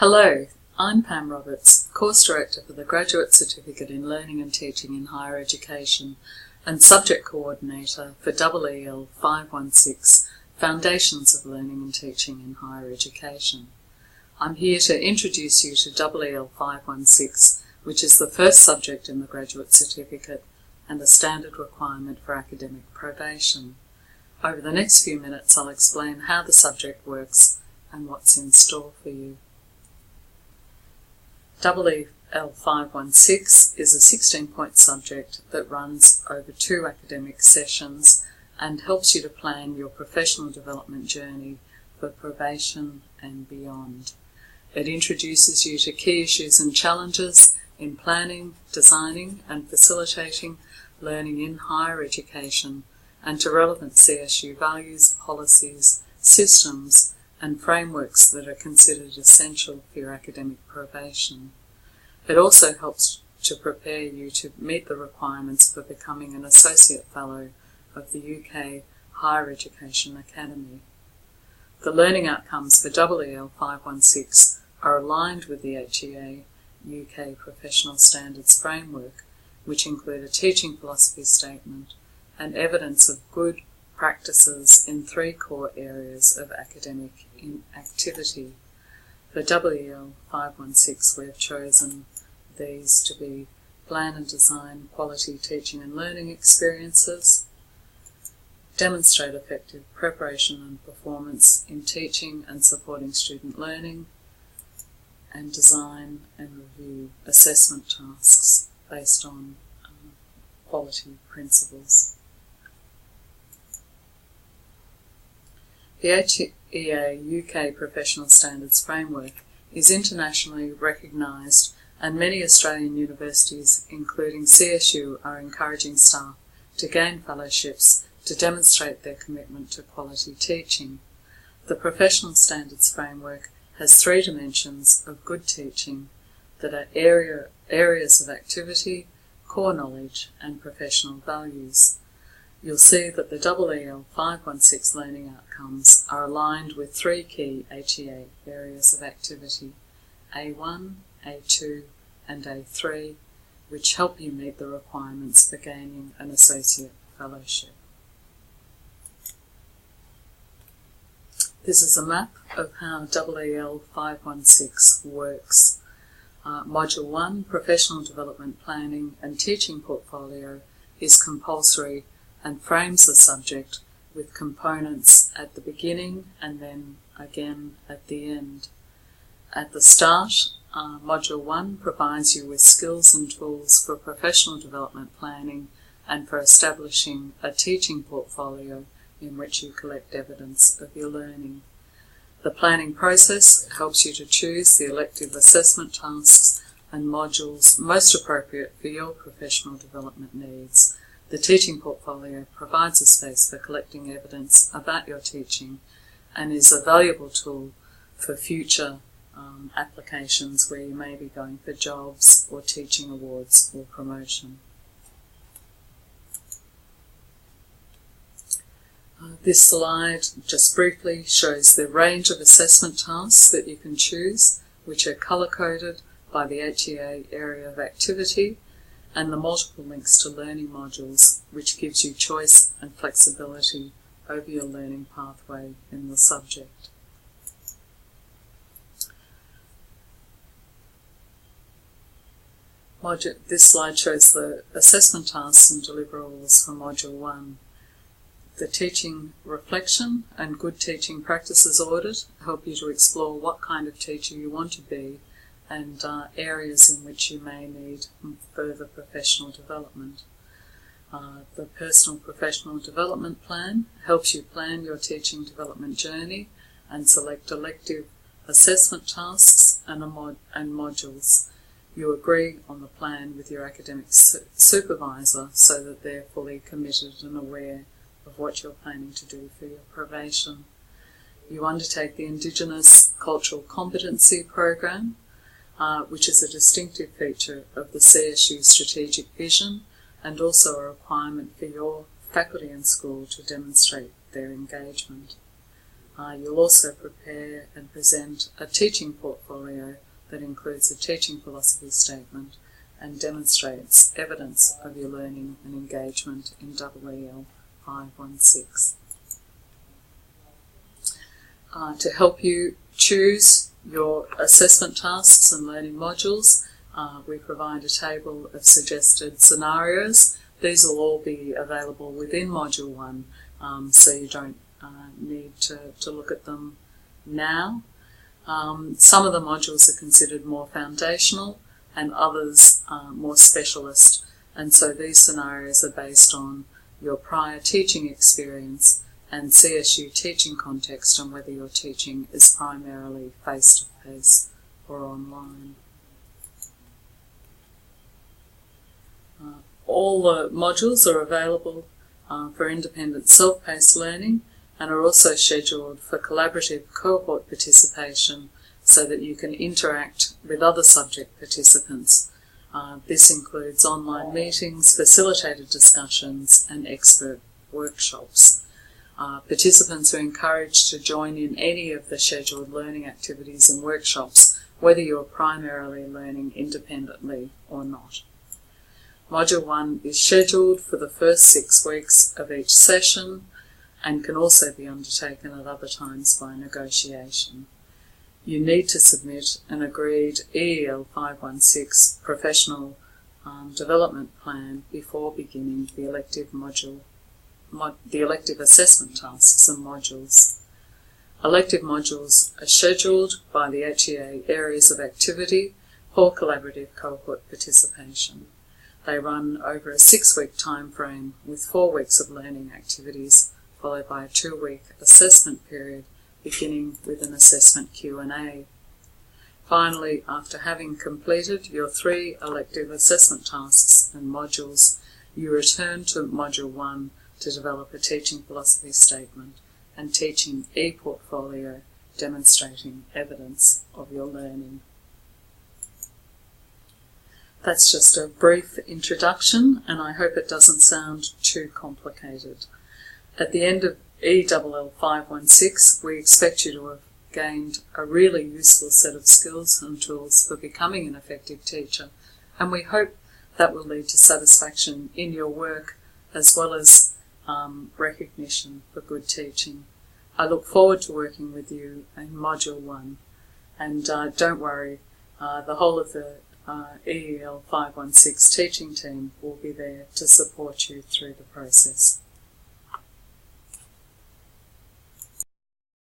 Hello, I'm Pam Roberts, Course Director for the Graduate Certificate in Learning and Teaching in Higher Education and Subject Coordinator for EEL516 Foundations of Learning and Teaching in Higher Education. I'm here to introduce you to EEL516, which is the first subject in the Graduate Certificate and a standard requirement for academic probation. Over the next few minutes I'll explain how the subject works and what's in store for you. EEL516 is a 16-point subject that runs over 2 academic sessions and helps you to plan your professional development journey for probation and beyond. It introduces you to key issues and challenges in planning, designing and facilitating learning in higher education and to relevant CSU values, policies, systems and frameworks that are considered essential for your academic probation. It also helps to prepare you to meet the requirements for becoming an Associate Fellow of the UK Higher Education Academy. The learning outcomes for EEL516 are aligned with the HEA UK Professional Standards Framework, which include a teaching philosophy statement and evidence of good practices in 3 core areas of academic activity. For EEL516 we've chosen these to be plan and design quality teaching and learning experiences, demonstrate effective preparation and performance in teaching and supporting student learning, and design and review assessment tasks based on quality principles. The HEA UK Professional Standards Framework is internationally recognised and many Australian universities, including CSU, are encouraging staff to gain fellowships to demonstrate their commitment to quality teaching. The Professional Standards Framework has 3 dimensions of good teaching that are areas of activity, core knowledge and professional values. You'll see that the EEL516 learning outcomes are aligned with 3 key HEA areas of activity, A1, A2 and A3, which help you meet the requirements for gaining an Associate Fellowship. This is a map of how EEL516 works. Module 1, Professional Development Planning and Teaching Portfolio, is compulsory and frames the subject with components at the beginning and then again at the end. At the start, Module 1 provides you with skills and tools for professional development planning and for establishing a teaching portfolio in which you collect evidence of your learning. The planning process helps you to choose the elective assessment tasks and modules most appropriate for your professional development needs. The teaching portfolio provides a space for collecting evidence about your teaching and is a valuable tool for future applications where you may be going for jobs or teaching awards or promotion. This slide just briefly shows the range of assessment tasks that you can choose, which are colour-coded by the HEA area of activity, and the multiple links to learning modules, which gives you choice and flexibility over your learning pathway in the subject. This slide shows the assessment tasks and deliverables for Module 1. The Teaching Reflection and Good Teaching Practices Audit help you to explore what kind of teacher you want to be and areas in which you may need further professional development. The Personal Professional Development Plan helps you plan your teaching development journey and select elective assessment tasks and modules. You agree on the plan with your academic supervisor so that they're fully committed and aware of what you're planning to do for your probation. You undertake the Indigenous Cultural Competency Program, which is a distinctive feature of the CSU strategic vision and also a requirement for your faculty and school to demonstrate their engagement. You'll also prepare and present a teaching portfolio e-portfolio that includes a teaching philosophy statement and demonstrates evidence of your learning and engagement in EEL516. To help you choose your assessment tasks and learning modules, we provide a table of suggested scenarios. These will all be available within Module 1, so you don't need to look at them now. Some of the modules are considered more foundational and others more specialist, and so these scenarios are based on your prior teaching experience and CSU teaching context and whether your teaching is primarily face-to-face or online. All the modules are available for independent self-paced learning and are also scheduled for collaborative cohort participation so that you can interact with other subject participants. This includes online meetings, facilitated discussions and expert workshops. Participants are encouraged to join in any of the scheduled learning activities and workshops, whether you're primarily learning independently or not. Module 1 is scheduled for the first 6 weeks of each session and can also be undertaken at other times by negotiation. You need to submit an agreed EEL516 professional development plan before beginning the elective assessment tasks and modules. Elective modules are scheduled by the HEA areas of activity for collaborative cohort participation. They run over a 6-week time frame with 4 weeks of learning activities, followed by a 2-week assessment period, beginning with an assessment Q&A. Finally, after having completed your 3 elective assessment tasks and modules, you return to Module 1 to develop a teaching philosophy statement and teaching e-portfolio demonstrating evidence of your learning. That's just a brief introduction, and I hope it doesn't sound too complicated. At the end of EEL516, we expect you to have gained a really useful set of skills and tools for becoming an effective teacher, and we hope that will lead to satisfaction in your work as well as recognition for good teaching. I look forward to working with you in Module 1, and don't worry, the whole of the EEL516 teaching team will be there to support you through the process.